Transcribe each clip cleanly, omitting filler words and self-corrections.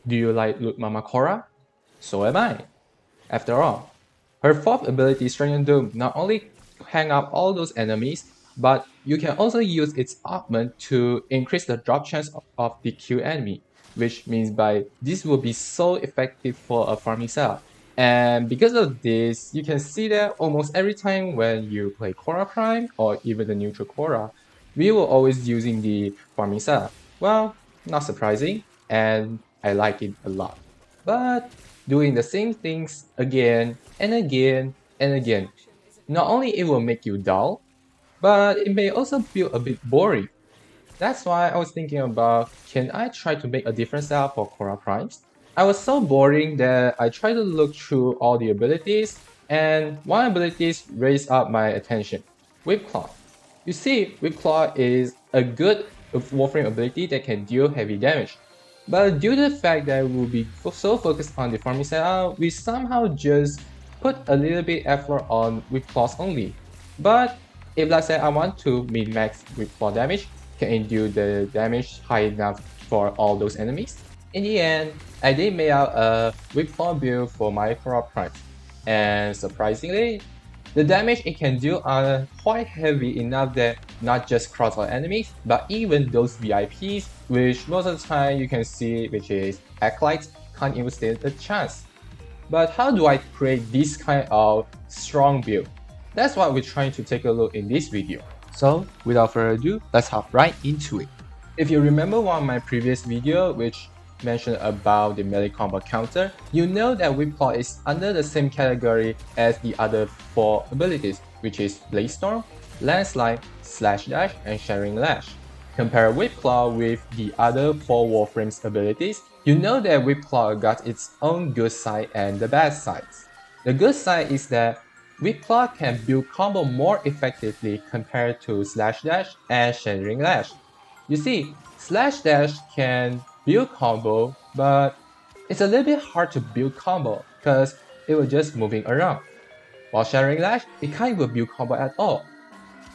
Do you like Loot Mama Khora? So am I. After all, her fourth ability, Strength Doom, not only hang up all those enemies, but you can also use its augment to increase the drop chance of the Q enemy, which means by this will be so effective for a farming setup. And because of this, you can see that almost every time when you play Khora Prime or even the neutral Khora, we will always using the farming setup. Well, not surprising, and I like it a lot. But doing the same things again and again and again, not only it will make you dull, but it may also feel a bit boring. That's why I was thinking about, can I try to make a different setup for Khora Primes? I was so boring that I tried to look through all the abilities, and one ability raised up my attention, Whipclaw. You see, Whipclaw is a good Warframe ability that can deal heavy damage. But due to the fact that we'll be so focused on the farming setup, we somehow just put a little bit effort on Whipclaws only. But if let's say I want to min-max Whipclaw damage, can endure the damage high enough for all those enemies? In the end, I did make out a Whipclaw build for my Khora Prime, and surprisingly, the damage it can do are quite heavy enough that not just crossfire enemies, but even those VIPs, which most of the time you can see, which is Acolytes, can't even stand a chance. But how do I create this kind of strong build? That's what we're trying to take a look in this video. So without further ado, let's hop right into it. If you remember one of my previous video which mentioned about the melee combo counter, you know that Whipclaw is under the same category as the other 4 abilities, which is Blaze Storm, Landslide, Slash Dash, and Shattering Lash. Compare Whipclaw with the other 4 Warframe's abilities, you know that Whipclaw got its own good side and the bad sides. The good side is that Whipclaw can build combo more effectively compared to Slash Dash and Shattering Lash. You see, Slash Dash can build combo, but it's a little bit hard to build combo because it was just moving around. While Shattering Lash, it can't even build combo at all.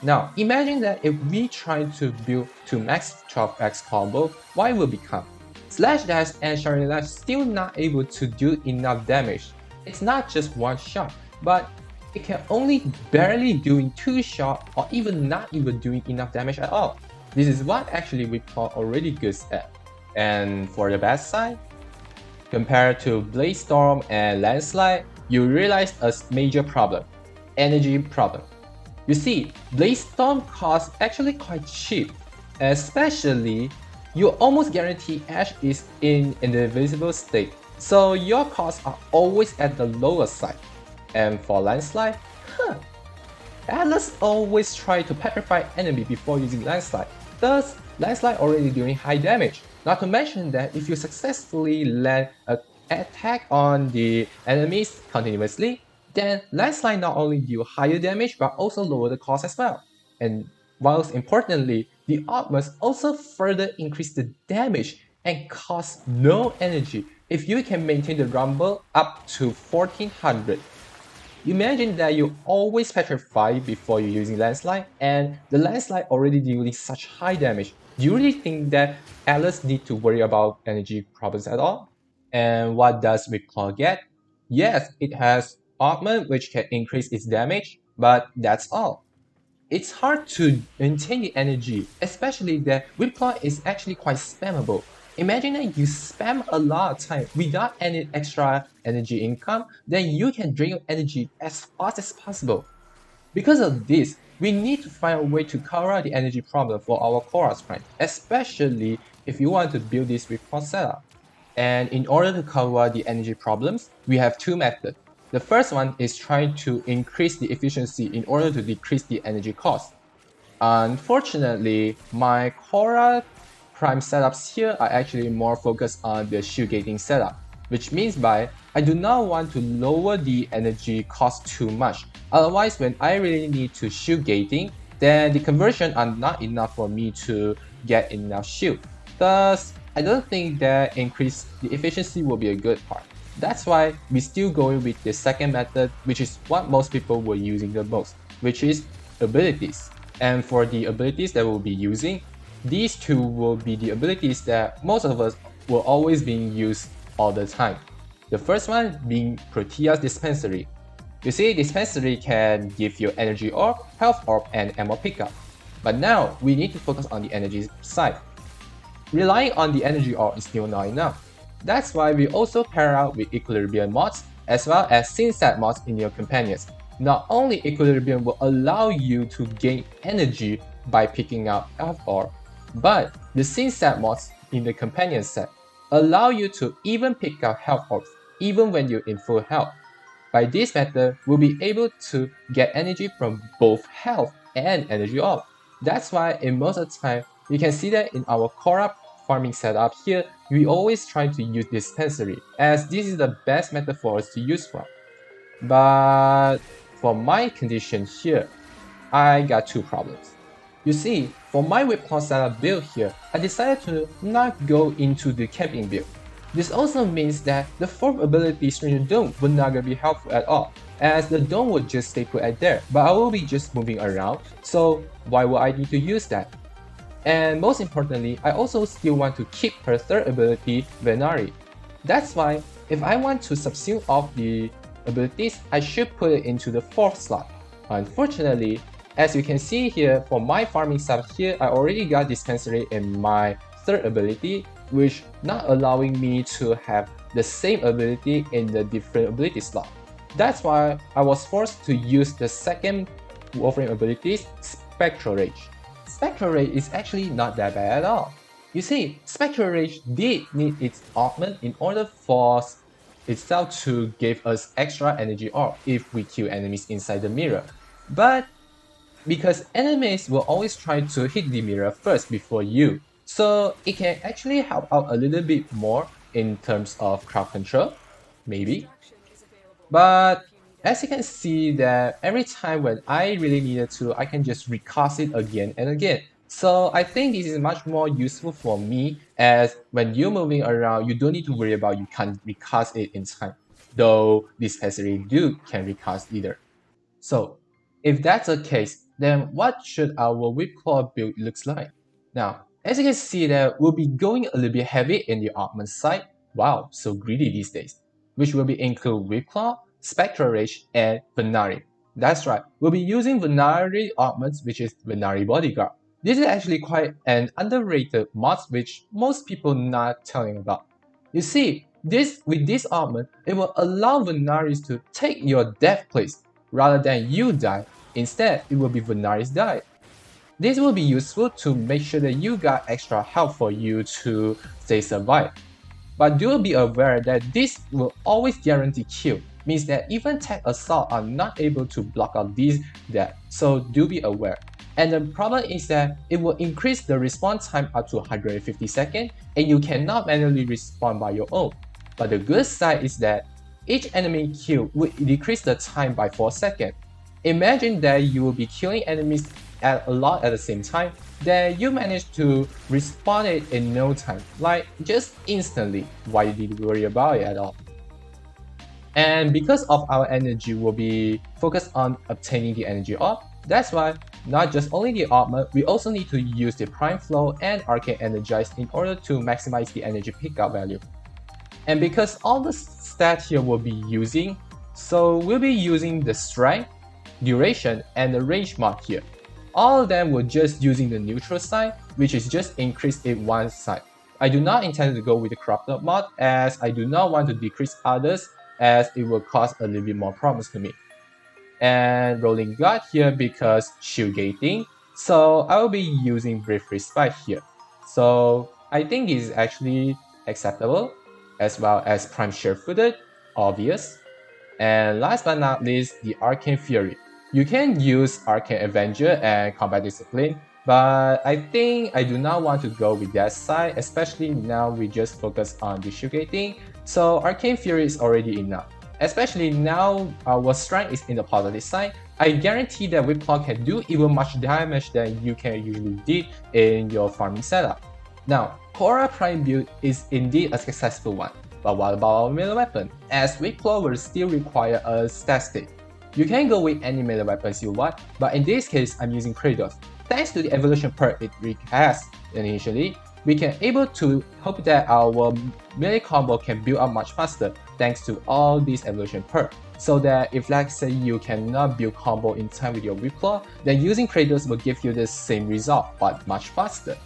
Now, imagine that if we try to build to max 12x combo, what it will become? Slash Dash and Shattering Lash still not able to do enough damage. It's not just one shot, but it can only barely doing 2 shots or even not even doing enough damage at all. This is what actually Whipclaw already good at. And for the bad side, compared to Blaze Storm and Landslide, you realize a major problem, energy problem. You see, Blaze Storm costs actually quite cheap, especially you almost guarantee Ash is in an invisible state, so your costs are always at the lower side. And for Landslide, Atlas always try to petrify enemy before using Landslide, thus Landslide already doing high damage. Not to mention that if you successfully land an attack on the enemies continuously, then Landslide not only deal higher damage but also lower the cost as well. And whilst importantly, the art must also further increase the damage and cost no energy if you can maintain the rumble up to 1400. Imagine that you always petrify before you're using Landslide, and the Landslide already dealing such high damage. Do you really think that Atlas need to worry about energy problems at all? And what does Whipclaw get? Yes, it has augment which can increase its damage, but that's all. It's hard to maintain the energy, especially that Whipclaw is actually quite spammable. Imagine that you spam a lot of time without any extra energy income, then you can drain your energy as fast as possible. Because of this, we need to find a way to cover the energy problem for our Khora Prime, especially if you want to build this Whipclaw setup. And in order to cover the energy problems, we have 2 methods. The first one is trying to increase the efficiency in order to decrease the energy cost. Unfortunately, my Khora Prime setups here are actually more focused on the shield gating setup, which means by I do not want to lower the energy cost too much. Otherwise, when I really need to shield gating, then the conversion are not enough for me to get enough shield. Thus, I don't think that increase the efficiency will be a good part. That's why we still going with the second method, which is what most people were using the most, which is abilities. And for the abilities that we'll be using, these 2 will be the abilities that most of us will always being used all the time. The first one being Protea's Dispensary. You see, Dispensary can give you energy orb, health orb, and ammo pickup. But now, we need to focus on the energy side. Relying on the energy orb is still not enough. That's why we also pair out with Equilibrium mods as well as Synset mods in your companions. Not only Equilibrium will allow you to gain energy by picking up health orb, but the Synset mods in the companion set allow you to even pick up health orbs even when you're in full health. By this method, we'll be able to get energy from both health and energy orb. That's why in most of the time, you can see that in our Khora farming setup here, we always try to use Dispensary, as this is the best method for us to use for. But for my condition here, I got two problems. You see, for my Whipclaw setup build here, I decided to not go into the camping build. This also means that the 4th ability Stranger Dome will not gonna be helpful at all, as the dome would just stay put at there, but I will be just moving around, so why would I need to use that? And most importantly, I also still want to keep her 3rd ability, Venari. That's why, if I want to subsume off the abilities, I should put it into the 4th slot. Unfortunately, as you can see here, for my farming setup here, I already got Dispensary in my 3rd ability, which not allowing me to have the same ability in the different ability slot. That's why I was forced to use the 2nd Warframe abilities, Spectrorage. Spectrorage is actually not that bad at all. You see, Spectrorage did need its augment in order for itself to give us extra energy orb if we kill enemies inside the mirror. But because enemies will always try to hit the mirror first before you, so it can actually help out a little bit more in terms of crowd control, maybe. But as you can see that every time when I really needed to, I can just recast it again and again. So I think this is much more useful for me, as when you're moving around, you don't need to worry about you can't recast it in time, though Dispensary can recast either. So if that's the case, then what should our Whipclaw build looks like? Now, as you can see that we'll be going a little bit heavy in the augment side. Wow, so greedy these days. Which will be include Whipclaw, Spectrorage, and Venari. That's right, we'll be using Venari augments, which is Venari Bodyguard. This is actually quite an underrated mod which most people not telling about. You see, with this augment, it will allow Venaris to take your death place rather than you die. Instead, it will be Venari's die. This will be useful to make sure that you got extra health for you to stay survive. But do be aware that this will always guarantee kill, means that even tech assault are not able to block out these death, so do be aware. And the problem is that it will increase the respawn time up to 150 seconds, and you cannot manually respawn by your own. But the good side is that each enemy kill will decrease the time by 4 seconds. Imagine that you will be killing enemies a lot at the same time, then you manage to respawn it in no time, like just instantly. Why did you worry about it at all? And because of our energy will be focused on obtaining the energy orb, that's why not just only the augment, we also need to use the prime flow and arcane energize in order to maximize the energy pickup value. And because all the stats here will be using, so we'll be using the strength, duration, and the range mod here. All of them were just using the neutral side, which is just increase it one side. I do not intend to go with the corrupted mod, as I do not want to decrease others, as it will cause a little bit more problems to me. And rolling guard here because shield gating, so I will be using brief respite here. So I think it is actually acceptable, as well as prime sure-footed, obvious. And last but not least, the Arcane Fury. You can use Arcane Avenger and Combat Discipline, but I think I do not want to go with that side, especially now we just focus on the shield gating, so Arcane Fury is already enough. Especially now our strength is in the positive side, I guarantee that Whipclaw can do even much damage than you can usually do in your farming setup. Now, Khora Prime build is indeed a successful one, but what about our melee weapon? As Whipclaw will still require a Statstick. You can go with any melee weapons you want, but in this case I'm using Kratos. Thanks to the evolution perk it has initially, we can able to hope that our melee combo can build up much faster thanks to all these evolution perks. So that if let's say you cannot build combo in time with your Whipclaw, then using Kratos will give you the same result but much faster.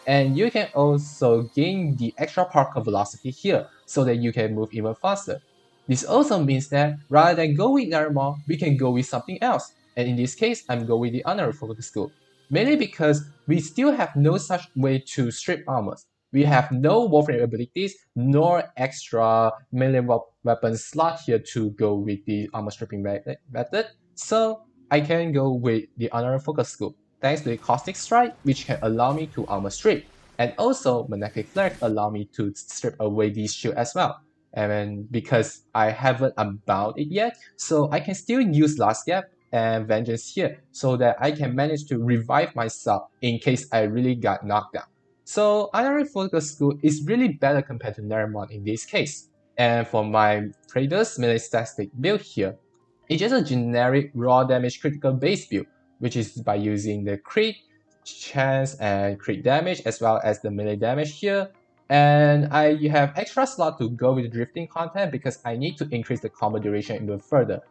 And you can also gain the extra particle velocity here so that you can move even faster. This also means that rather than go with Naramon, we can go with something else. And in this case, I'm going with the honorary focus skill. Mainly because we still have no such way to strip armors. We have no Warframe abilities nor extra melee weapon slot here to go with the armor stripping method. So I can go with the honorary focus skill, thanks to the Caustic Strike, which can allow me to armor strip. And also Magnetic Flare allow me to strip away this shield as well. And because I haven't unbound it yet, so I can still use Last Gap and Vengeance here so that I can manage to revive myself in case I really got knocked down. So honorary focus skill is really better compared to Naramon in this case. And for my Kratos melee Statstick build here, it's just a generic raw damage critical base build, which is by using the crit, chance, and crit damage as well as the melee damage here. And I have extra slot to go with the drifting content because I need to increase the combo duration even further.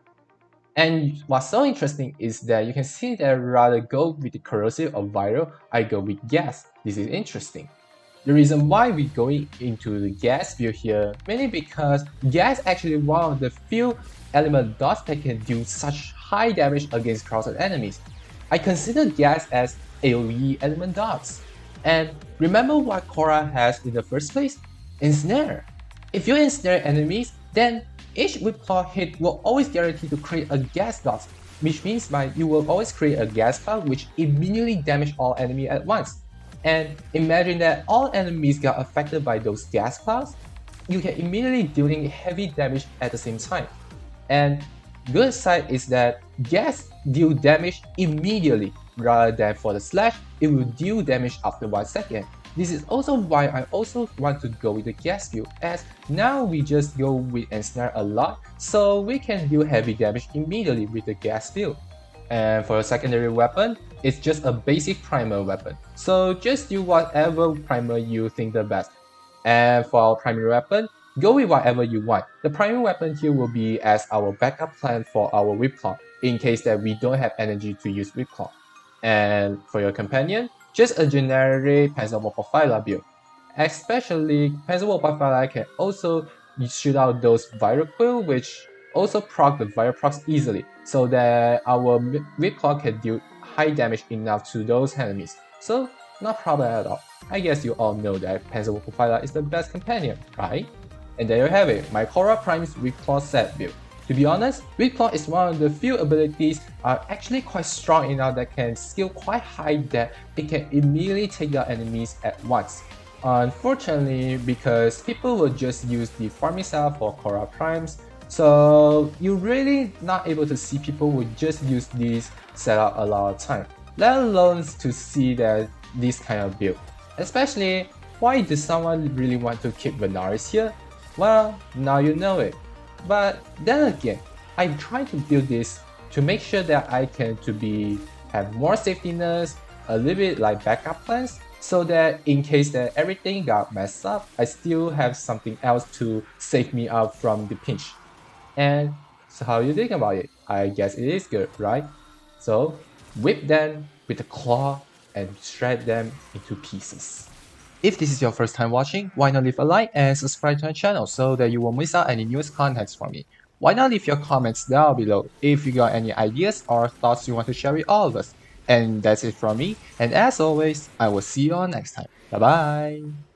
And what's so interesting is that you can see that rather go with the corrosive or viral, I go with gas. This is interesting. The reason why we're going into the gas build here, mainly because gas actually one of the few element dots that can do such high damage against crowded enemies. I consider gas as AoE element dots. And remember what Khora has in the first place? Ensnare. If you ensnare enemies, then each Whipclaw hit will always guarantee to create a gas dot, which means you will always create a gas cloud which immediately damage all enemies at once. And imagine that all enemies got affected by those gas clouds, you can immediately dealing heavy damage at the same time. And good side is that gas deal damage immediately rather than for the slash, it will deal damage after 1 second. This is also why I also want to go with the gas build, as now we just go with ensnare a lot, so we can deal heavy damage immediately with the gas build. And for a secondary weapon, it's just a basic primer weapon, so just do whatever primer you think the best. And for our primary weapon, go with whatever you want. The primary weapon here will be as our backup plan for our Whipclaw, in case that we don't have energy to use Whipclaw. And for your companion, just a generic Panzer Profiler build. Especially, Panzer Profiler can also shoot out those Viral Quill, which also proc the Viral procs easily, so that our Whipclaw can deal high damage enough to those enemies. So, not problem at all. I guess you all know that Panzer Profiler is the best companion, right? And there you have it, my Khora Prime's Whipclaw set build. To be honest, Whipclaw is one of the few abilities are actually quite strong enough that can skill quite high that it can immediately take down enemies at once. Unfortunately, because people will just use the farming style for Khora Primes, so you're really not able to see people will just use this setup a lot of time, let alone to see that this kind of build. Especially, why does someone really want to keep Venaris here? Well, now you know it. But then again, I try to build this to make sure that I can have more safetiness, a little bit like backup plans, so that in case that everything got messed up, I still have something else to save me out from the pinch. And so how you think about it? I guess it is good, right? So whip them with a claw and shred them into pieces. If this is your first time watching, why not leave a like and subscribe to my channel so that you won't miss out any newest contents from me. Why not leave your comments down below if you got any ideas or thoughts you want to share with all of us. And that's it from me, and as always, I will see you all next time. Bye bye!